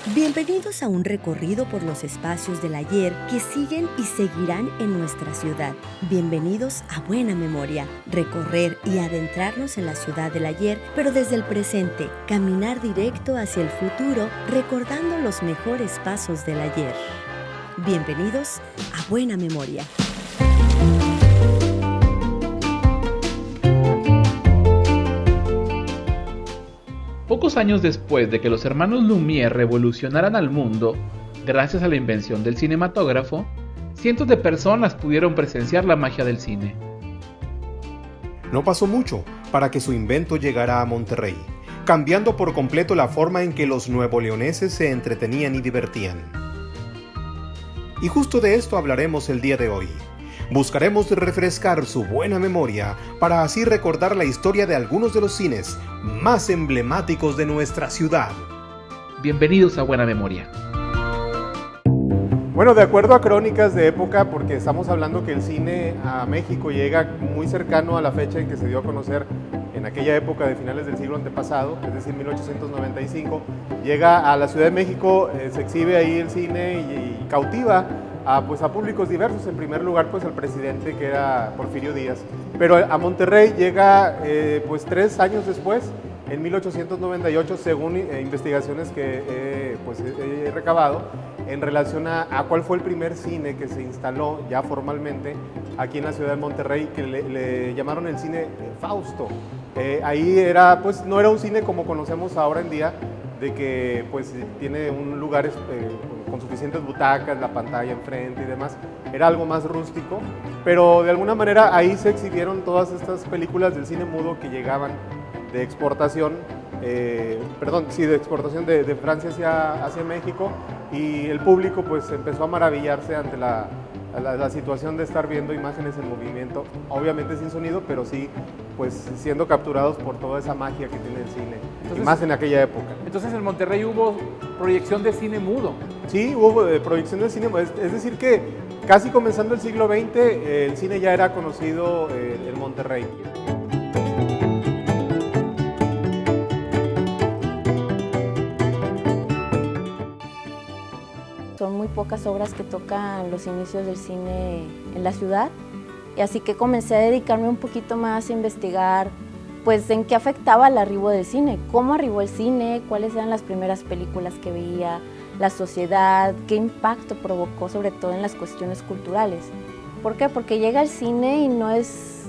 Bienvenidos a un recorrido por los espacios del ayer que siguen y seguirán en nuestra ciudad. Bienvenidos a Buena Memoria, recorrer y adentrarnos en la ciudad del ayer, pero desde el presente, caminar directo hacia el futuro, recordando los mejores pasos del ayer. Bienvenidos a Buena Memoria. Pocos años después de que los hermanos Lumière revolucionaran al mundo, gracias a la invención del cinematógrafo, cientos de personas pudieron presenciar la magia del cine. No pasó mucho para que su invento llegara a Monterrey, cambiando por completo la forma en que los nuevoleoneses se entretenían y divertían. Y justo de esto hablaremos el día de hoy. Buscaremos refrescar su buena memoria para así recordar la historia de algunos de los cines más emblemáticos de nuestra ciudad. Bienvenidos a Buena Memoria. Bueno, de acuerdo a crónicas de época, porque estamos hablando que el cine a México llega muy cercano a la fecha en que se dio a conocer en aquella época de finales del siglo antepasado, es decir, 1895, llega a la Ciudad de México, se exhibe ahí el cine y cautiva a públicos diversos. En primer lugar, pues al presidente, que era Porfirio Díaz, pero a Monterrey llega 3 años después, en 1898, según investigaciones que he recabado en relación a cuál fue el primer cine que se instaló ya formalmente aquí en la ciudad de Monterrey, que le llamaron el cine Fausto. Ahí era, no era un cine como conocemos ahora en día, de que tiene un lugar con suficientes butacas, la pantalla enfrente y demás. Era algo más rústico, pero de alguna manera ahí se exhibieron todas estas películas del cine mudo que llegaban de exportación, de exportación de Francia hacia México, y el público empezó a maravillarse ante la situación de estar viendo imágenes en movimiento, obviamente sin sonido, pero sí siendo capturados por toda esa magia que tiene el cine. Entonces, y más en aquella época. Entonces en Monterrey hubo proyección de cine mudo. Sí, hubo proyección de cine, es decir que casi comenzando el siglo XX el cine ya era conocido en Monterrey. Son muy pocas obras que tocan los inicios del cine en la ciudad, y así que comencé a dedicarme un poquito más a investigar en qué afectaba el arribo del cine, cómo arribó el cine, cuáles eran las primeras películas que veía, la sociedad, qué impacto provocó sobre todo en las cuestiones culturales. ¿Por qué? Porque llega el cine y no es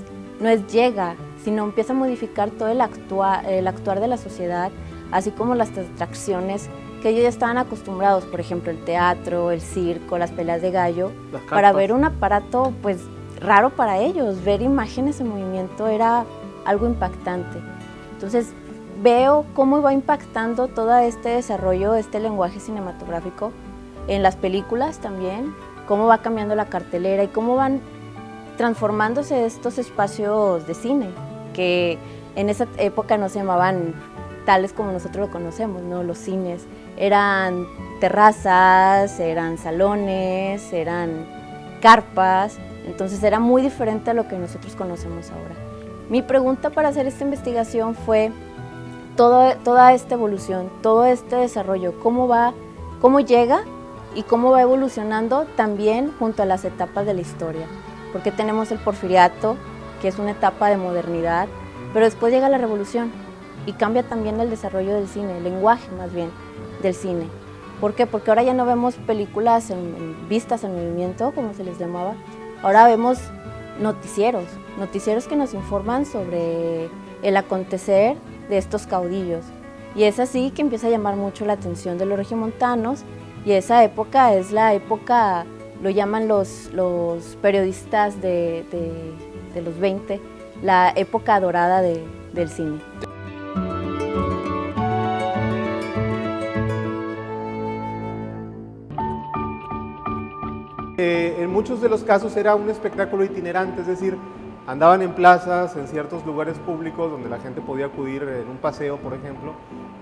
llega, sino empieza a modificar todo el actuar de la sociedad, así como las atracciones que ellos ya estaban acostumbrados, por ejemplo el teatro, el circo, las peleas de gallo, para ver un aparato raro para ellos. Ver imágenes en movimiento era algo impactante. Entonces veo cómo va impactando todo este desarrollo, este lenguaje cinematográfico en las películas también, cómo va cambiando la cartelera y cómo van transformándose estos espacios de cine, que en esa época no se llamaban tales como nosotros lo conocemos, ¿no? Los cines eran terrazas, eran salones, eran carpas, entonces era muy diferente a lo que nosotros conocemos ahora. Mi pregunta para hacer esta investigación fue toda esta evolución, todo este desarrollo, cómo llega y cómo va evolucionando también junto a las etapas de la historia, porque tenemos el porfiriato, que es una etapa de modernidad, pero después llega la revolución y cambia también el desarrollo del cine, el lenguaje más bien del cine. ¿Por qué? Porque ahora ya no vemos películas vistas en movimiento, como se les llamaba, ahora vemos noticieros que nos informan sobre el acontecer de estos caudillos. Y es así que empieza a llamar mucho la atención de los regiomontanos, y esa época es la época, lo llaman los periodistas de los 20, la época dorada del cine. En muchos de los casos era un espectáculo itinerante, es decir, andaban en plazas, en ciertos lugares públicos donde la gente podía acudir en un paseo, por ejemplo,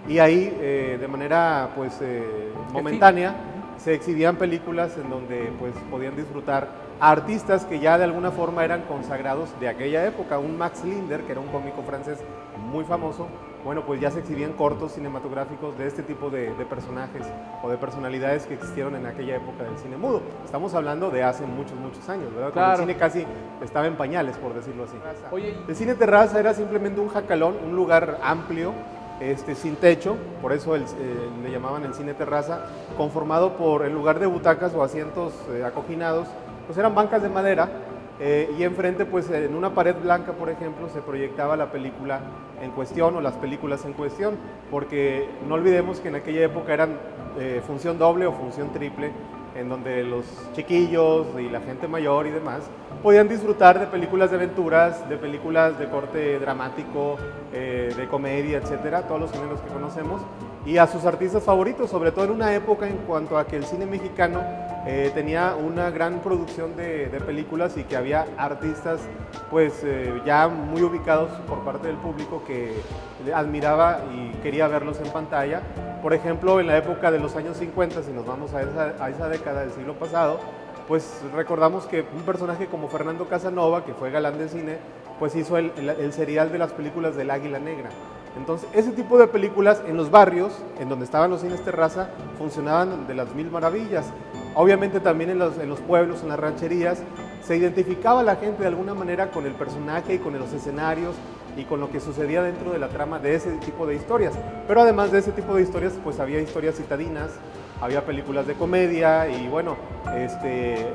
y ahí de manera momentánea se exhibían películas en donde podían disfrutar a artistas que ya de alguna forma eran consagrados de aquella época. Un Max Linder, que era un cómico francés muy famoso, bueno, pues ya se exhibían cortos cinematográficos de este tipo de personajes o de personalidades que existieron en aquella época del cine mudo. Estamos hablando de hace muchos, muchos años, ¿verdad? Cuando el cine casi estaba en pañales, por decirlo así. Oye, El cine terraza era simplemente un jacalón, un lugar amplio, sin techo, por eso le llamaban el cine terraza, conformado por, en lugar de butacas o asientos acoginados, pues eran bancas de madera, y enfrente, pues en una pared blanca, por ejemplo, se proyectaba la película en cuestión o las películas en cuestión, porque no olvidemos que en aquella época eran función doble o función triple, en donde los chiquillos y la gente mayor y demás podían disfrutar de películas de aventuras, de películas de corte dramático, de comedia, etcétera, todos los géneros que conocemos, y a sus artistas favoritos, sobre todo en una época en cuanto a que el cine mexicano tenía una gran producción de películas y que había artistas pues ya muy ubicados por parte del público que admiraba y quería verlos en pantalla. Por ejemplo, en la época de los años 50, si nos vamos a esa década del siglo pasado, pues recordamos que un personaje como Fernando Casanova, que fue galán de cine, pues hizo el serial de las películas del Águila Negra. Entonces, ese tipo de películas en los barrios, en donde estaban los cines terraza, funcionaban de las mil maravillas. Obviamente también en los pueblos, en las rancherías, se identificaba la gente de alguna manera con el personaje y con los escenarios y con lo que sucedía dentro de la trama de ese tipo de historias. Pero además de ese tipo de historias, pues había historias citadinas, había películas de comedia y bueno,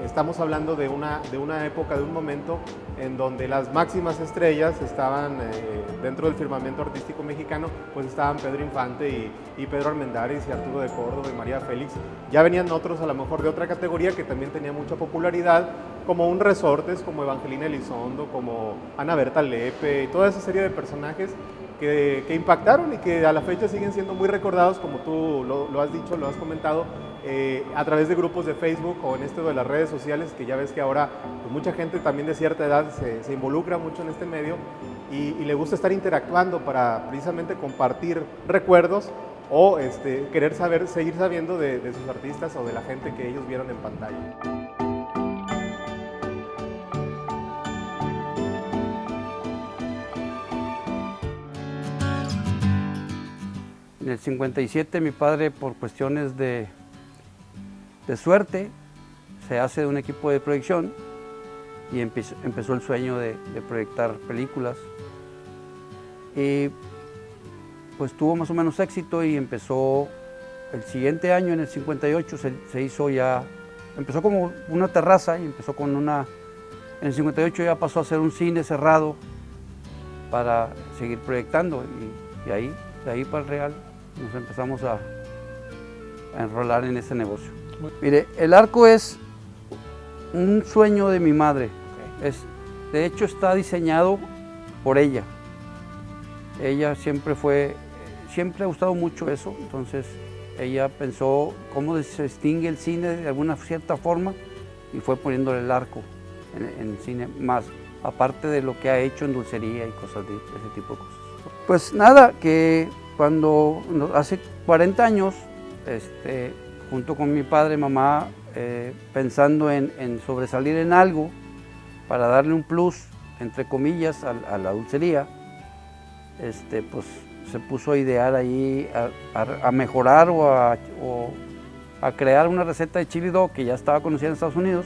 estamos hablando de una época, de un momento en donde las máximas estrellas estaban dentro del firmamento artístico mexicano, pues estaban Pedro Infante y Pedro Armendáriz y Arturo de Córdoba y María Félix. Ya venían otros a lo mejor de otra categoría que también tenía mucha popularidad, como un Resortes, como Evangelina Elizondo, como Ana Berta Lepe y toda esa serie de personajes que impactaron y que a la fecha siguen siendo muy recordados, como tú lo has dicho, lo has comentado, a través de grupos de Facebook o en esto de las redes sociales, que ya ves que ahora pues, mucha gente también de cierta edad se involucra mucho en este medio y le gusta estar interactuando para precisamente compartir recuerdos o querer seguir sabiendo de sus artistas o de la gente que ellos vieron en pantalla. En el 57 mi padre, por cuestiones de suerte, se hace de un equipo de proyección y empezó el sueño de proyectar películas. Y pues tuvo más o menos éxito y empezó el siguiente año, en el 58, se hizo ya, empezó como una terraza y empezó con en el 58 ya pasó a ser un cine cerrado para seguir proyectando y de ahí para el Real nos empezamos a enrolar en este negocio. Mire, el arco es un sueño de mi madre. De hecho está diseñado por ella. Ella siempre ha gustado mucho eso, entonces ella pensó cómo se distingue el cine de alguna cierta forma y fue poniéndole el arco en el cine, más aparte de lo que ha hecho en dulcería y cosas de ese tipo de cosas. Pues nada, que cuando hace 40 años, junto con mi padre y mamá, pensando en sobresalir en algo para darle un plus, entre comillas, a la dulcería, pues se puso a idear ahí a mejorar o a crear una receta de chili dog que ya estaba conocida en Estados Unidos,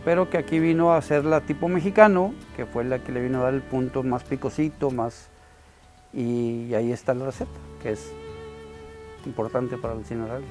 pero que aquí vino a hacerla tipo mexicano, que fue la que le vino a dar el punto más picosito, y ahí está la receta, que es importante para el cine real.